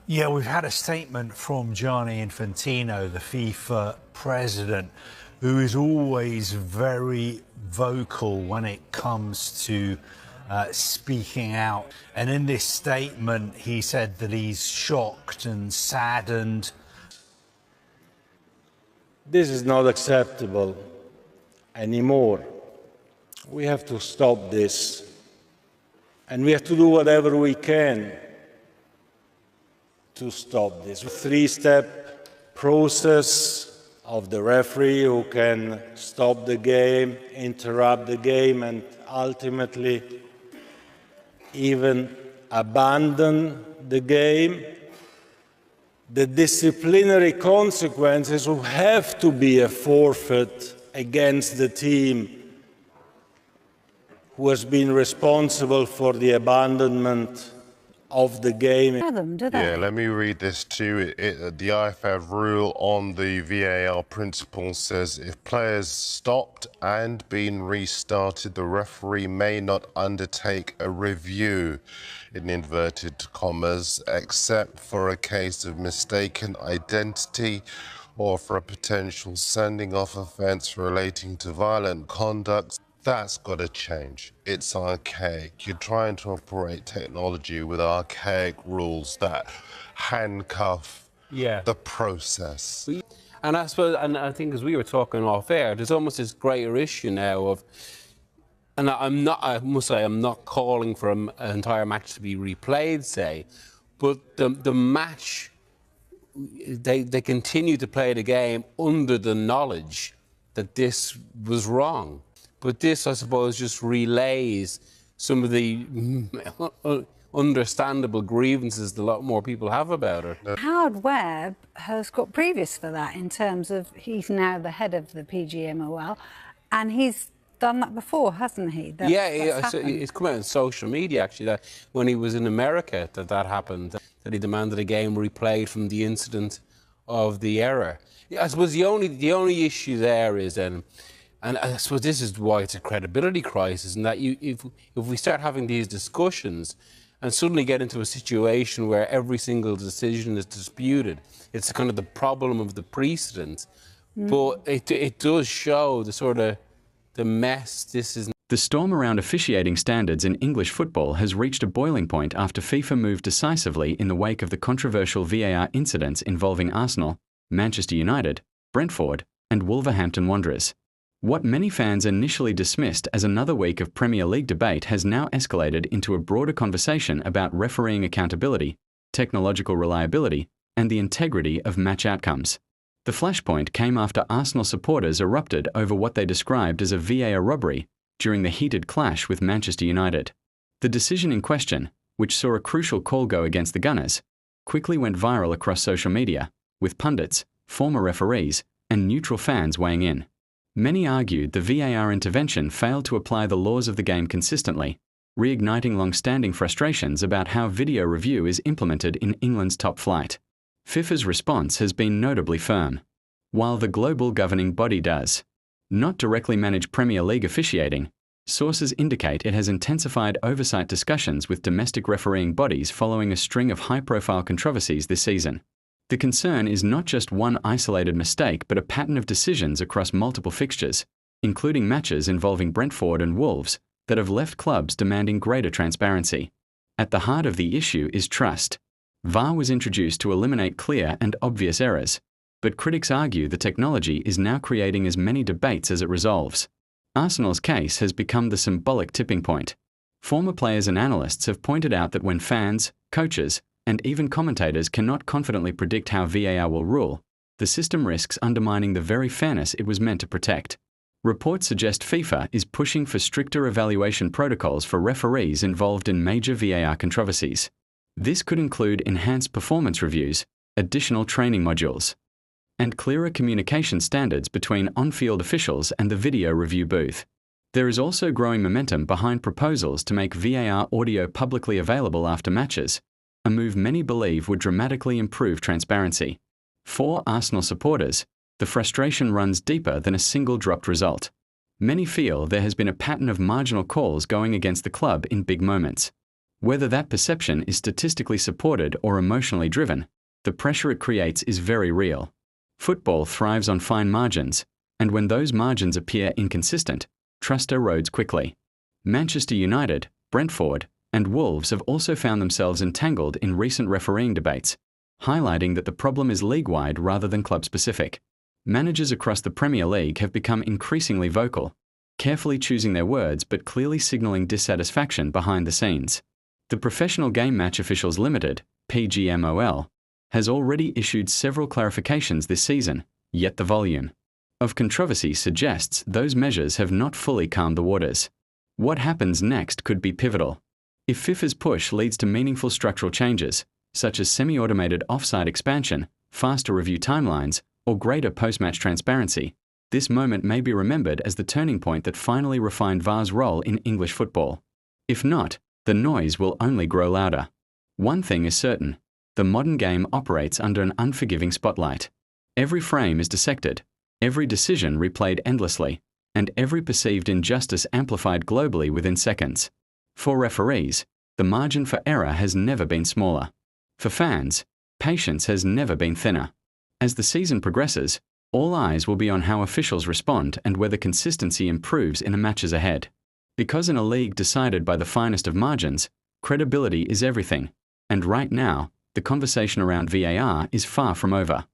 Yeah, we've had a statement from Gianni Infantino, the FIFA president, who is always very vocal when it comes to speaking out. And in this statement, he said that he's shocked and saddened. This is not acceptable anymore. We have to stop this. And we have to do whatever we can to stop this. A three-step process of the referee who can stop the game, interrupt the game, and ultimately even abandon the game. The disciplinary consequences will have to be a forfeit against the team who has been responsible for the abandonment of the game. Yeah, let me read this to you. The IFAB rule on the VAR principle says if players stopped and been restarted, the referee may not undertake a review, in inverted commas, except for a case of mistaken identity or for a potential sending off offence relating to violent conduct. That's got to change. It's archaic. You're trying to operate technology with archaic rules that handcuff the process. And I suppose, and I think as we were talking off air, there's almost this greater issue now of, and I must say, I'm not calling for an entire match to be replayed, say, but the match, they continue to play the game under the knowledge that this was wrong. But this, I suppose, just relays some of the understandable grievances that a lot more people have about it. Howard Webb has got previous for that in terms of he's now the head of the PGMOL, and he's done that before, hasn't he? It's come out on social media, actually, that when he was in America that happened, that he demanded a game replayed from the incident of the error. I suppose the only issue there is then, and I suppose this is why it's a credibility crisis, and that if we start having these discussions and suddenly get into a situation where every single decision is disputed, it's kind of the problem of the precedent. But it does show the sort of the mess this is. The storm around officiating standards in English football has reached a boiling point after FIFA moved decisively in the wake of the controversial VAR incidents involving Arsenal, Manchester United, Brentford, and Wolverhampton Wanderers. What many fans initially dismissed as another week of Premier League debate has now escalated into a broader conversation about refereeing accountability, technological reliability, and the integrity of match outcomes. The flashpoint came after Arsenal supporters erupted over what they described as a VAR robbery during the heated clash with Manchester United. The decision in question, which saw a crucial call go against the Gunners, quickly went viral across social media, with pundits, former referees, and neutral fans weighing in. Many argued the VAR intervention failed to apply the laws of the game consistently, reigniting long-standing frustrations about how video review is implemented in England's top flight. FIFA's response has been notably firm. While the global governing body does not directly manage Premier League officiating, sources indicate it has intensified oversight discussions with domestic refereeing bodies following a string of high-profile controversies this season. The concern is not just one isolated mistake, but a pattern of decisions across multiple fixtures, including matches involving Brentford and Wolves, that have left clubs demanding greater transparency. At the heart of the issue is trust. VAR was introduced to eliminate clear and obvious errors, but critics argue the technology is now creating as many debates as it resolves. Arsenal's case has become the symbolic tipping point. Former players and analysts have pointed out that when fans, coaches, and even commentators cannot confidently predict how VAR will rule, the system risks undermining the very fairness it was meant to protect. Reports suggest FIFA is pushing for stricter evaluation protocols for referees involved in major VAR controversies. This could include enhanced performance reviews, additional training modules, and clearer communication standards between on-field officials and the video review booth. There is also growing momentum behind proposals to make VAR audio publicly available after matches, a move many believe would dramatically improve transparency. For Arsenal supporters, the frustration runs deeper than a single dropped result. Many feel there has been a pattern of marginal calls going against the club in big moments. Whether that perception is statistically supported or emotionally driven, the pressure it creates is very real. Football thrives on fine margins, and when those margins appear inconsistent, trust erodes quickly. Manchester United, Brentford, and Wolves have also found themselves entangled in recent refereeing debates, highlighting that the problem is league-wide rather than club-specific. Managers across the Premier League have become increasingly vocal, carefully choosing their words but clearly signalling dissatisfaction behind the scenes. The Professional Game Match Officials Limited, PGMOL, has already issued several clarifications this season, yet the volume of controversy suggests those measures have not fully calmed the waters. What happens next could be pivotal. If FIFA's push leads to meaningful structural changes, such as semi-automated offside expansion, faster review timelines, or greater post-match transparency, this moment may be remembered as the turning point that finally refined VAR's role in English football. If not, the noise will only grow louder. One thing is certain: the modern game operates under an unforgiving spotlight. Every frame is dissected, every decision replayed endlessly, and every perceived injustice amplified globally within seconds. For referees, the margin for error has never been smaller. For fans, patience has never been thinner. As the season progresses, all eyes will be on how officials respond and whether consistency improves in the matches ahead. Because in a league decided by the finest of margins, credibility is everything, and right now, the conversation around VAR is far from over.